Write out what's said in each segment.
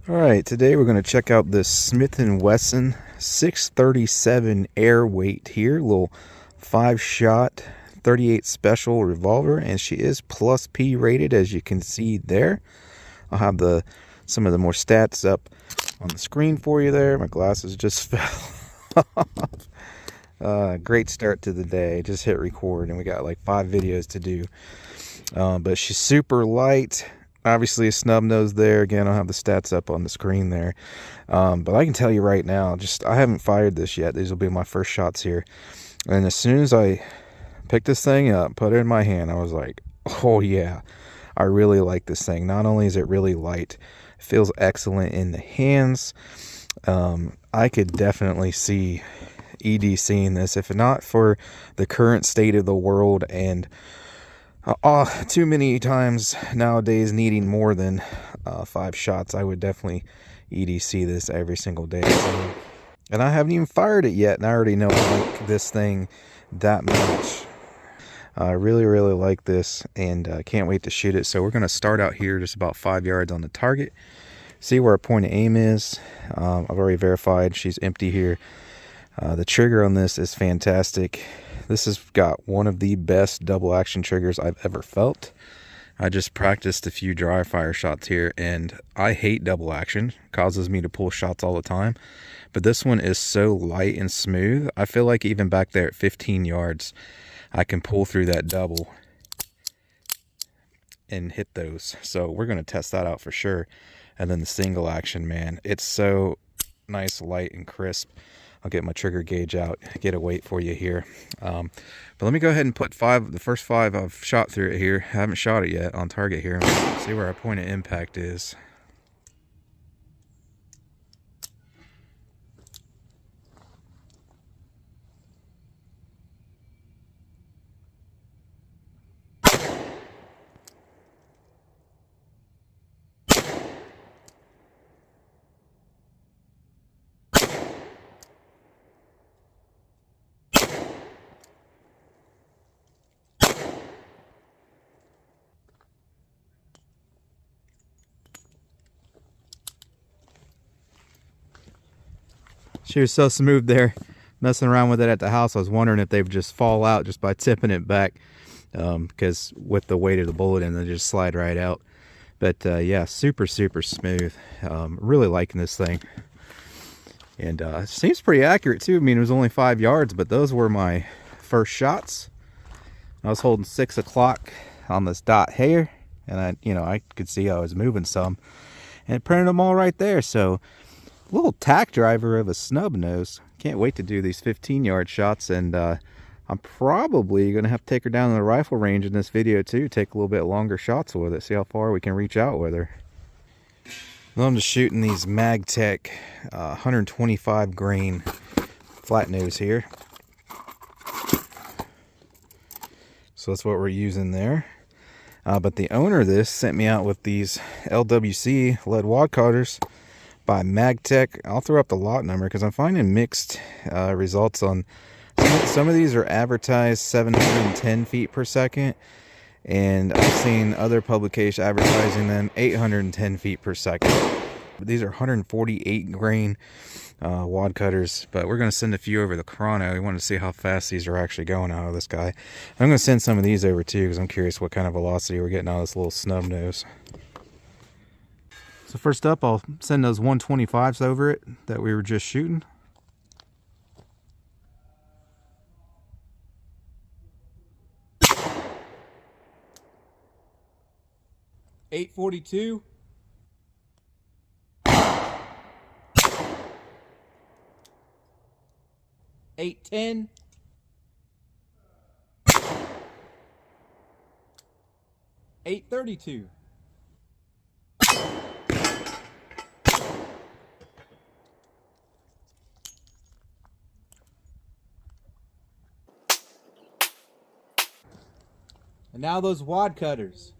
Alright, today we're going to check out this Smith & Wesson 637 Airweight here. Little 5-shot 38 special revolver, and she is plus P rated, as you can see there. I'll have some of the more stats up on the screen for you there. My glasses just fell off. Great start to the day. Just hit record and we got like 5 videos to do. But she's super light. Obviously a snub nose there. Again, I'll have the stats up on the screen there. But I can tell you right now, I haven't fired this yet. These will be my first shots here. And as soon as I picked this thing up, put it in my hand, I was like, oh yeah, I really like this thing. Not only is it really light, it feels excellent in the hands. I could definitely see EDCing this, if not for the current state of the world and too many times nowadays needing more than 5 shots. I would definitely EDC this every single day. And I haven't even fired it yet, and I already know I like this thing that much. I really like this, and can't wait to shoot it. So we're going to start out here just about 5 yards on the target, see where our point of aim is. I've already verified she's empty here. The trigger on this is fantastic. This has got one of the best double action triggers I've ever felt. I just practiced a few dry fire shots here, and I hate double action. It causes me to pull shots all the time. But this one is so light and smooth. I feel like even back there at 15 yards, I can pull through that double and hit those. So we're going to test that out for sure. And then the single action, man, it's so nice, light, and crisp. I'll get my trigger gauge out, get a weight for you here. But let me go ahead and put the first 5 I've shot through it here. I haven't shot it yet on target here. See where our point of impact is. She was so smooth there, messing around with it at the house. I was wondering if they would just fall out just by tipping it back, because with the weight of the bullet in, they just slide right out. But yeah, super smooth. Really liking this thing, and it seems pretty accurate too. I mean, it was only 5 yards, but those were my first shots. I was holding 6 o'clock on this dot here, and I could see I was moving some, and it printed them all right there. So little tack driver of a snub nose. Can't wait to do these 15-yard shots, and I'm probably going to have to take her down to the rifle range in this video too, take a little bit longer shots with it, see how far we can reach out with her. Well, I'm just shooting these MagTech 125 grain flat nose here. So that's what we're using there. But the owner of this sent me out with these LWC lead wad cutters by MagTech. I'll throw up the lot number because I'm finding mixed results on some of these are advertised 710 feet per second, and I've seen other publications advertising them 810 feet per second. But these are 148 grain wad cutters, but we're going to send a few over the chrono. We want to see how fast these are actually going out of this guy. I'm going to send some of these over too, because I'm curious what kind of velocity we're getting out of this little snub nose. So first up, I'll send those 125s over it that we were just shooting. .842. .810. .832. And now those wad cutters.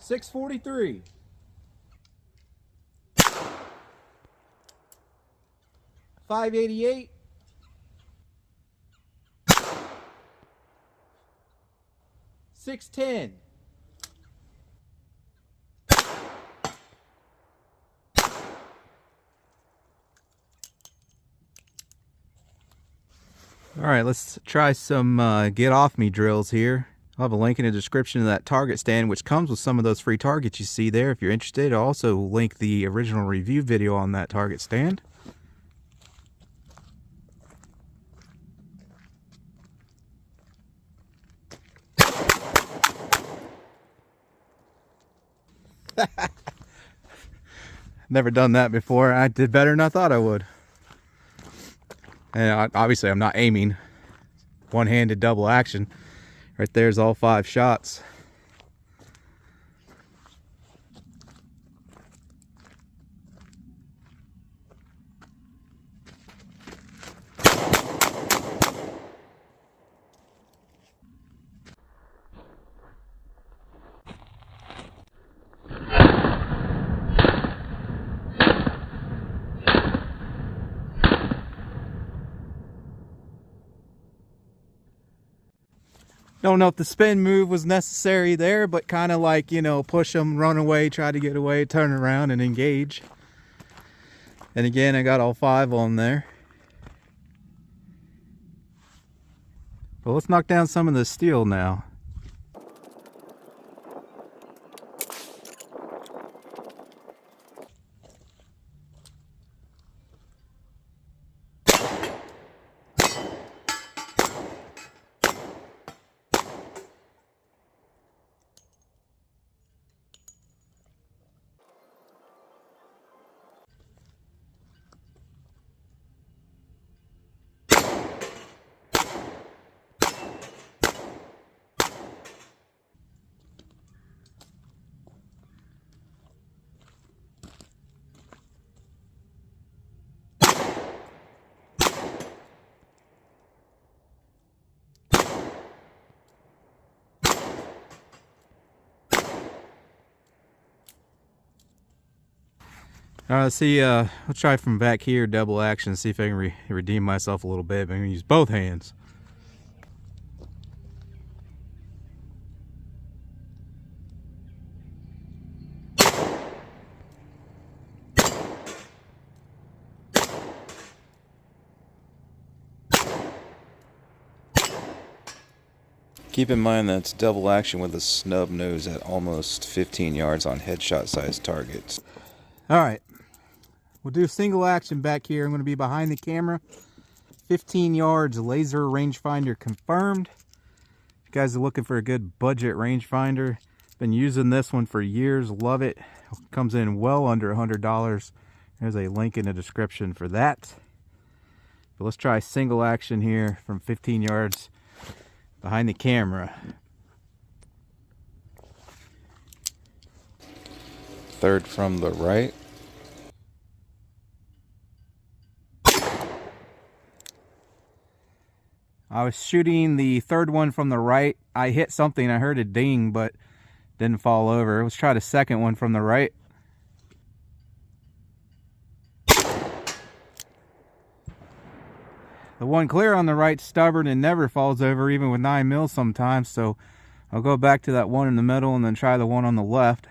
.643. .588. 610. All right, let's try some get off me drills here. I'll have a link in the description of that target stand, which comes with some of those free targets you see there if you're interested. I'll also link the original review video on that target stand. Never done that before. I did better than I thought I would. And obviously I'm not aiming. One-handed double action. Right there's all 5 shots. Don't know if the spin move was necessary there, but kind of like, you know, push them, run away, try to get away, turn around and engage. And again, I got all 5 on there. But let's knock down some of the steel now. All right, let's see, I'll try from back here, double action, see if I can redeem myself a little bit. I'm gonna use both hands. Keep in mind that's double action with a snub nose at almost 15 yards on headshot size targets. All right. We'll do single action back here. I'm going to be behind the camera. 15 yards, laser rangefinder confirmed. If you guys are looking for a good budget rangefinder, been using this one for years, love it. Comes in well under $100. There's a link in the description for that. But let's try single action here from 15 yards behind the camera. Third from the right. I was shooting the third one from the right. I hit something, I heard a ding, but didn't fall over. Let's try the second one from the right. The one clear on the right, stubborn and never falls over, even with 9 mil sometimes. So I'll go back to that one in the middle and then try the one on the left.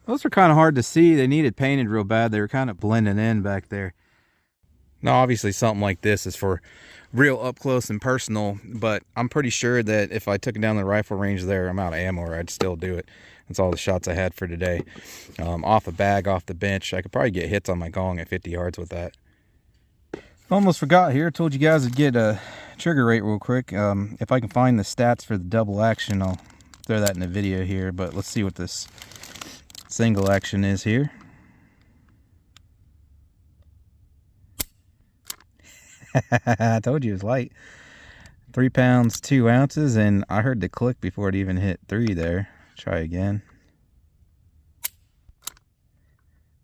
Those are kind of hard to see. They needed painted real bad. They were kind of blending in back there. Now, obviously, something like this is for real up close and personal, but I'm pretty sure that if I took it down the rifle range there, I'm out of ammo, or I'd still do it. That's all the shots I had for today. Off a bag, off the bench. I could probably get hits on my gong at 50 yards with that. Almost forgot here. Told you guys to get a trigger rate real quick. If I can find the stats for the double action, I'll throw that in the video here, but let's see what this single action is here. I told you it was light. 3 pounds 2 ounces, and I heard the click before it even hit 3 there. Try again.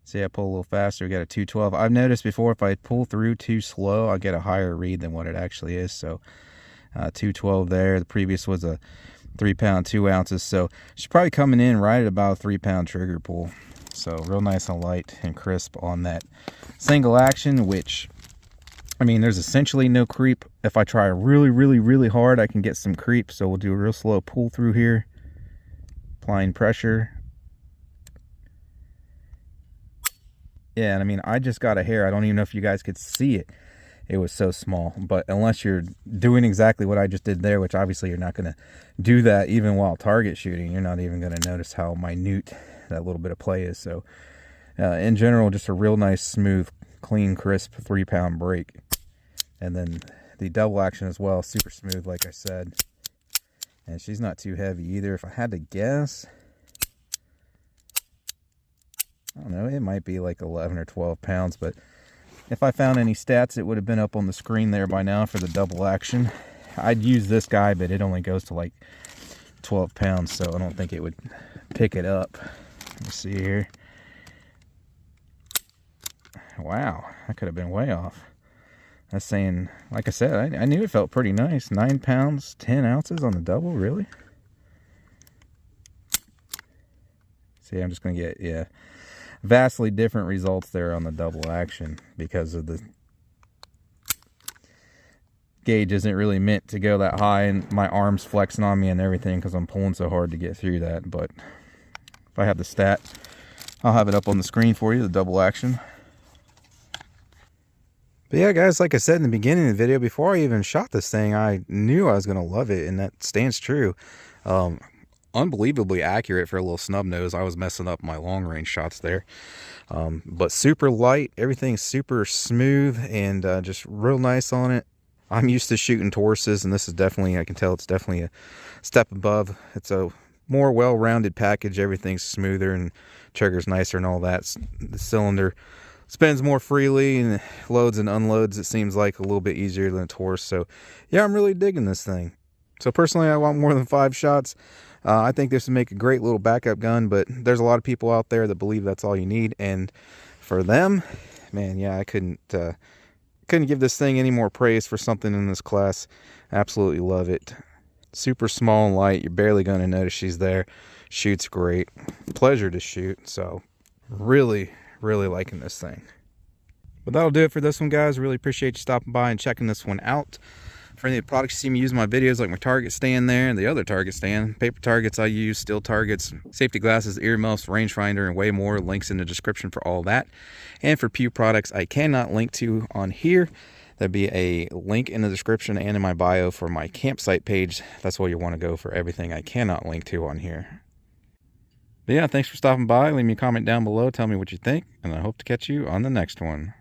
See, I pull a little faster. We got a 212. I've noticed before if I pull through too slow, I get a higher read than what it actually is. So 212 there. The previous was a 3 pound 2 ounces, so she's probably coming in right at about a 3 pound trigger pull. So real nice and light and crisp on that single action, which, I mean, there's essentially no creep. If I try really hard, I can get some creep. So we'll do a real slow pull through here, applying pressure. Yeah, and I mean, I just got a hair. I don't even know if you guys could see it. It was so small. But unless you're doing exactly what I just did there, which obviously you're not going to do that even while target shooting, you're not even going to notice how minute that little bit of play is. So in general, just a real nice, smooth, clean, crisp 3 pound break. And then the double action as well, super smooth, like I said. And she's not too heavy either. If I had to guess, I don't know, it might be like 11 or 12 pounds, but if I found any stats, it would have been up on the screen there by now for the double action. I'd use this guy, but it only goes to like 12 pounds, so I don't think it would pick it up. Let's see here. Wow, that could have been way off. That's saying, like I said, I knew it felt pretty nice. 9 pounds, 10 ounces on the double, really? See, I'm just going to get, yeah, vastly different results there on the double action because of the gauge isn't really meant to go that high, and my arm's flexing on me and everything because I'm pulling so hard to get through that. But if I have the stat, I'll have it up on the screen for you, the double action. But yeah, guys, like I said in the beginning of the video, before I even shot this thing, I knew I was going to love it, and that stands true. Unbelievably accurate for a little snub nose. I was messing up my long range shots there. But super light, everything's super smooth, and just real nice on it. I'm used to shooting Tauruses, and this is definitely, I can tell it's definitely a step above. It's a more well-rounded package. Everything's smoother and trigger's nicer and all that. The cylinder spins more freely and loads and unloads, it seems like, a little bit easier than a Taurus. So yeah, I'm really digging this thing. So personally, I want more than 5 shots. I think this would make a great little backup gun, but there's a lot of people out there that believe that's all you need, and for them, man, yeah, I couldn't give this thing any more praise for something in this class. Absolutely love it. Super small and light. You're barely going to notice she's there. Shoots great. Pleasure to shoot. So really liking this thing. But that'll do it for this one, guys. Really appreciate you stopping by and checking this one out. For any of the products you see me use in my videos, like my target stand there and the other target stand, paper targets I use, steel targets, safety glasses, earmuffs, rangefinder, and way more, links in the description for all that. And for Pew products I cannot link to on here, there'll be a link in the description and in my bio for my campsite page. That's where you want to go for everything I cannot link to on here. But yeah, thanks for stopping by. Leave me a comment down below. Tell me what you think, and I hope to catch you on the next one.